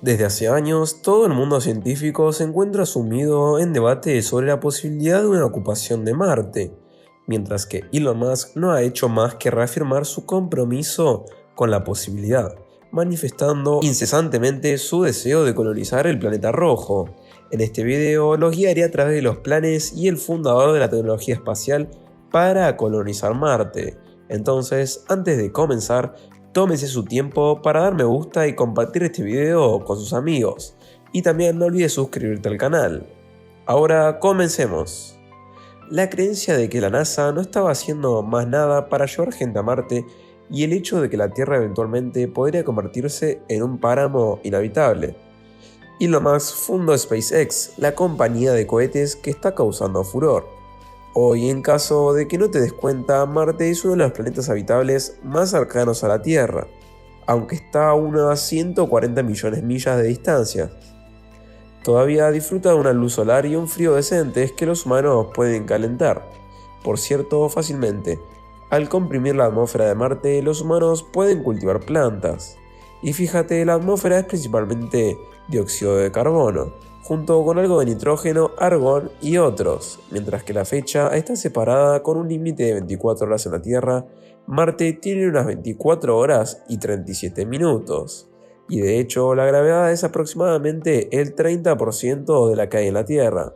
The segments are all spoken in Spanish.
Desde hace años, todo el mundo científico se encuentra sumido en debate sobre la posibilidad de una ocupación de Marte, mientras que Elon Musk no ha hecho más que reafirmar su compromiso con la posibilidad, manifestando incesantemente su deseo de colonizar el planeta rojo. En este video los guiaré a través de los planes y el fundador de la tecnología espacial para colonizar Marte. Entonces, antes de comenzar, tómese su tiempo para dar me gusta y compartir este video con sus amigos. Y también no olvides suscribirte al canal. Ahora comencemos. La creencia de que la NASA no estaba haciendo más nada para llevar gente a Marte y el hecho de que la Tierra eventualmente podría convertirse en un páramo inhabitable. Elon Musk fundó SpaceX, la compañía de cohetes que está causando furor. Hoy, en caso de que no te des cuenta, Marte es uno de los planetas habitables más cercanos a la Tierra, aunque está a unas 140 millones de millas de distancia. Todavía disfruta de una luz solar y un frío decentes que los humanos pueden calentar, por cierto, fácilmente. Al comprimir la atmósfera de Marte, los humanos pueden cultivar plantas. Y fíjate, la atmósfera es principalmente dióxido de carbono, junto con algo de nitrógeno, argón y otros. Mientras que la fecha está separada con un límite de 24 horas en la Tierra, Marte tiene unas 24 horas y 37 minutos. Y de hecho, la gravedad es aproximadamente el 30% de la que hay en la Tierra.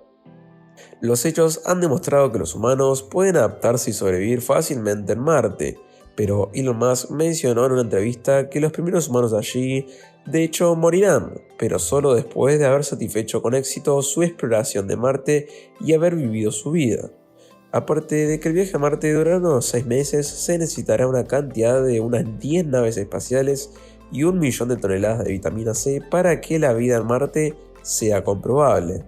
Los hechos han demostrado que los humanos pueden adaptarse y sobrevivir fácilmente en Marte, pero Elon Musk mencionó en una entrevista que los primeros humanos allí de hecho morirán, pero solo después de haber satisfecho con éxito su exploración de Marte y haber vivido su vida. Aparte de que el viaje a Marte durará unos 6 meses, se necesitará una cantidad de unas 10 naves espaciales y 1 millón de toneladas de vitamina C para que la vida en Marte sea comprobable.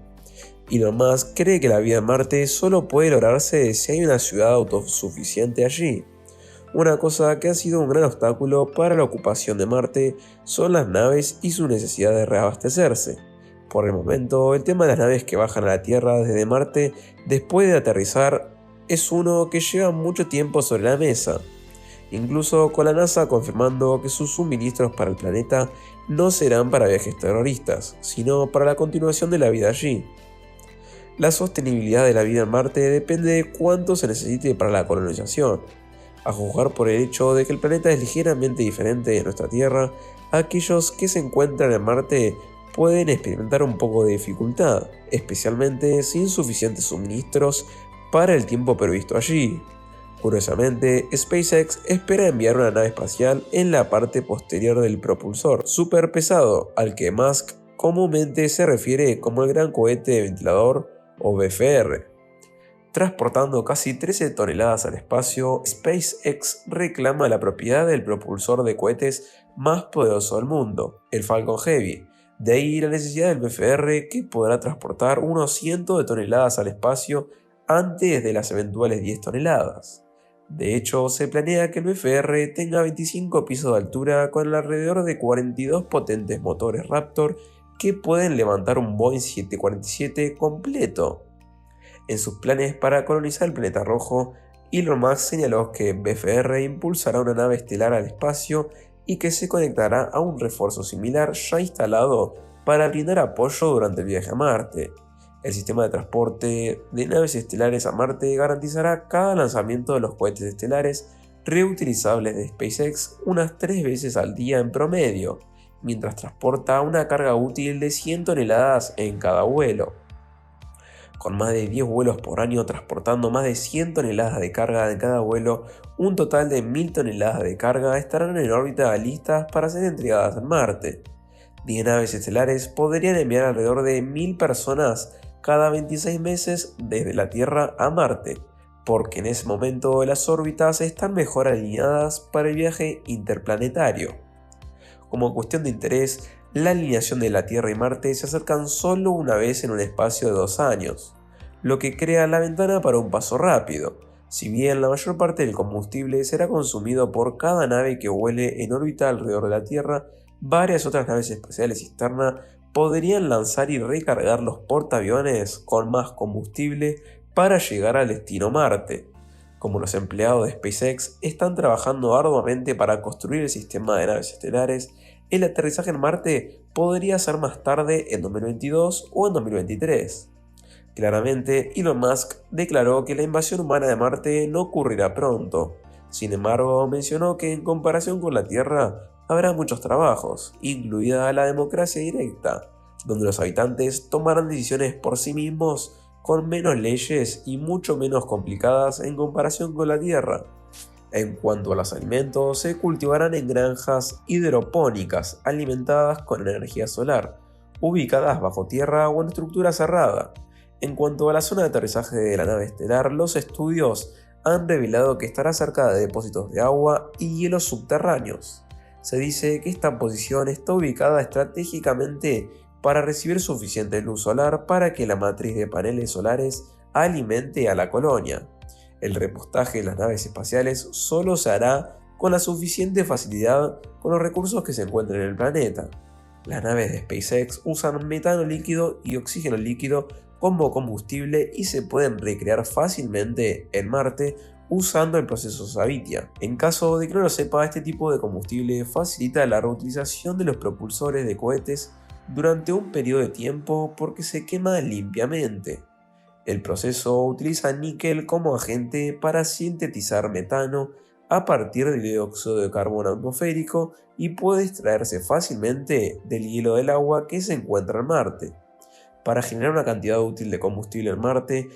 Elon Musk cree que la vida en Marte solo puede lograrse si hay una ciudad autosuficiente allí. Una cosa que ha sido un gran obstáculo para la ocupación de Marte son las naves y su necesidad de reabastecerse. Por el momento, el tema de las naves que bajan a la Tierra desde Marte después de aterrizar es uno que lleva mucho tiempo sobre la mesa, incluso con la NASA confirmando que sus suministros para el planeta no serán para viajes terroristas, sino para la continuación de la vida allí. La sostenibilidad de la vida en Marte depende de cuánto se necesite para la colonización. A juzgar por el hecho de que el planeta es ligeramente diferente de nuestra Tierra, aquellos que se encuentran en Marte pueden experimentar un poco de dificultad, especialmente sin suficientes suministros para el tiempo previsto allí. Curiosamente, SpaceX espera enviar una nave espacial en la parte posterior del propulsor súper pesado, al que Musk comúnmente se refiere como el gran cohete de ventilador o BFR. Transportando casi 13 toneladas al espacio, SpaceX reclama la propiedad del propulsor de cohetes más poderoso del mundo, el Falcon Heavy. De ahí la necesidad del BFR, que podrá transportar unos cientos de toneladas al espacio antes de las eventuales 10 toneladas. De hecho, se planea que el BFR tenga 25 pisos de altura con alrededor de 42 potentes motores Raptor que pueden levantar un Boeing 747 completo. En sus planes para colonizar el planeta rojo, Elon Musk señaló que BFR impulsará una nave estelar al espacio y que se conectará a un refuerzo similar ya instalado para brindar apoyo durante el viaje a Marte. El sistema de transporte de naves estelares a Marte garantizará cada lanzamiento de los cohetes estelares reutilizables de SpaceX unas 3 veces al día en promedio, mientras transporta una carga útil de 100 toneladas en cada vuelo. Con más de 10 vuelos por año transportando más de 100 toneladas de carga en cada vuelo, un total de 1000 toneladas de carga estarán en órbita listas para ser entregadas en Marte. 10 naves estelares podrían enviar alrededor de 1000 personas cada 26 meses desde la Tierra a Marte, porque en ese momento las órbitas están mejor alineadas para el viaje interplanetario. Como cuestión de interés, la alineación de la Tierra y Marte se acercan solo una vez en un espacio de 2 años, lo que crea la ventana para un paso rápido. Si bien la mayor parte del combustible será consumido por cada nave que vuele en órbita alrededor de la Tierra, varias otras naves espaciales externas podrían lanzar y recargar los portaaviones con más combustible para llegar al destino Marte. Como los empleados de SpaceX están trabajando arduamente para construir el sistema de naves estelares, el aterrizaje en Marte podría ser más tarde en 2022 o en 2023. Claramente, Elon Musk declaró que la invasión humana de Marte no ocurrirá pronto. Sin embargo, mencionó que en comparación con la Tierra habrá muchos trabajos, incluida la democracia directa, donde los habitantes tomarán decisiones por sí mismos con menos leyes y mucho menos complicadas en comparación con la Tierra. En cuanto a los alimentos, se cultivarán en granjas hidropónicas alimentadas con energía solar, ubicadas bajo tierra o en estructura cerrada. En cuanto a la zona de aterrizaje de la nave estelar, los estudios han revelado que estará cerca de depósitos de agua y hielos subterráneos. Se dice que esta posición está ubicada estratégicamente para recibir suficiente luz solar para que la matriz de paneles solares alimente a la colonia. El repostaje de las naves espaciales solo se hará con la suficiente facilidad con los recursos que se encuentran en el planeta. Las naves de SpaceX usan metano líquido y oxígeno líquido como combustible y se pueden recrear fácilmente en Marte usando el proceso Savitia. En caso de que no lo sepa, este tipo de combustible facilita la reutilización de los propulsores de cohetes durante un periodo de tiempo porque se quema limpiamente. El proceso utiliza níquel como agente para sintetizar metano a partir del dióxido de carbono atmosférico y puede extraerse fácilmente del hielo del agua que se encuentra en Marte. Para generar una cantidad útil de combustible en Marte,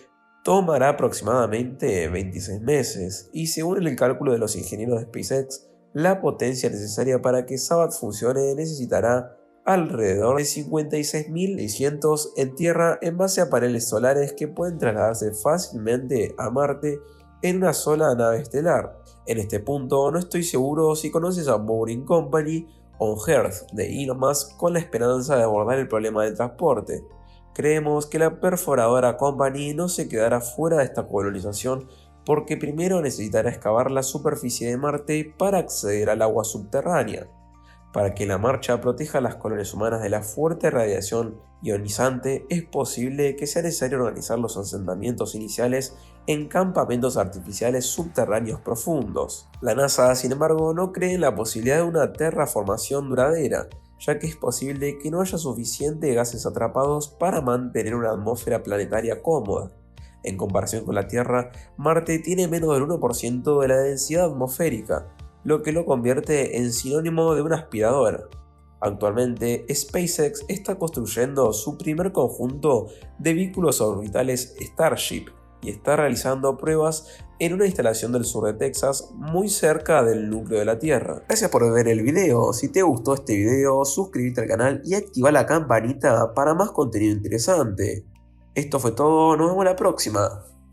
tomará aproximadamente 26 meses, y según el cálculo de los ingenieros de SpaceX, la potencia necesaria para que Sabbath funcione necesitará alrededor de 56.600 en tierra en base a paneles solares que pueden trasladarse fácilmente a Marte en una sola nave estelar. En este punto no estoy seguro si conoces a Boring Company on Earth de Elon Musk con la esperanza de abordar el problema del transporte. Creemos que la perforadora Company no se quedará fuera de esta colonización porque primero necesitará excavar la superficie de Marte para acceder al agua subterránea. Para que la marcha proteja a las colonias humanas de la fuerte radiación ionizante, es posible que sea necesario organizar los asentamientos iniciales en campamentos artificiales subterráneos profundos. La NASA, sin embargo, no cree en la posibilidad de una terraformación duradera, ya que es posible que no haya suficientes gases atrapados para mantener una atmósfera planetaria cómoda. En comparación con la Tierra, Marte tiene menos del 1% de la densidad atmosférica, lo que lo convierte en sinónimo de una aspiradora. Actualmente, SpaceX está construyendo su primer conjunto de vehículos orbitales Starship y está realizando pruebas en una instalación del sur de Texas muy cerca del núcleo de la Tierra. Gracias por ver el video. Si te gustó este video, suscríbete al canal y activa la campanita para más contenido interesante. Esto fue todo, nos vemos la próxima.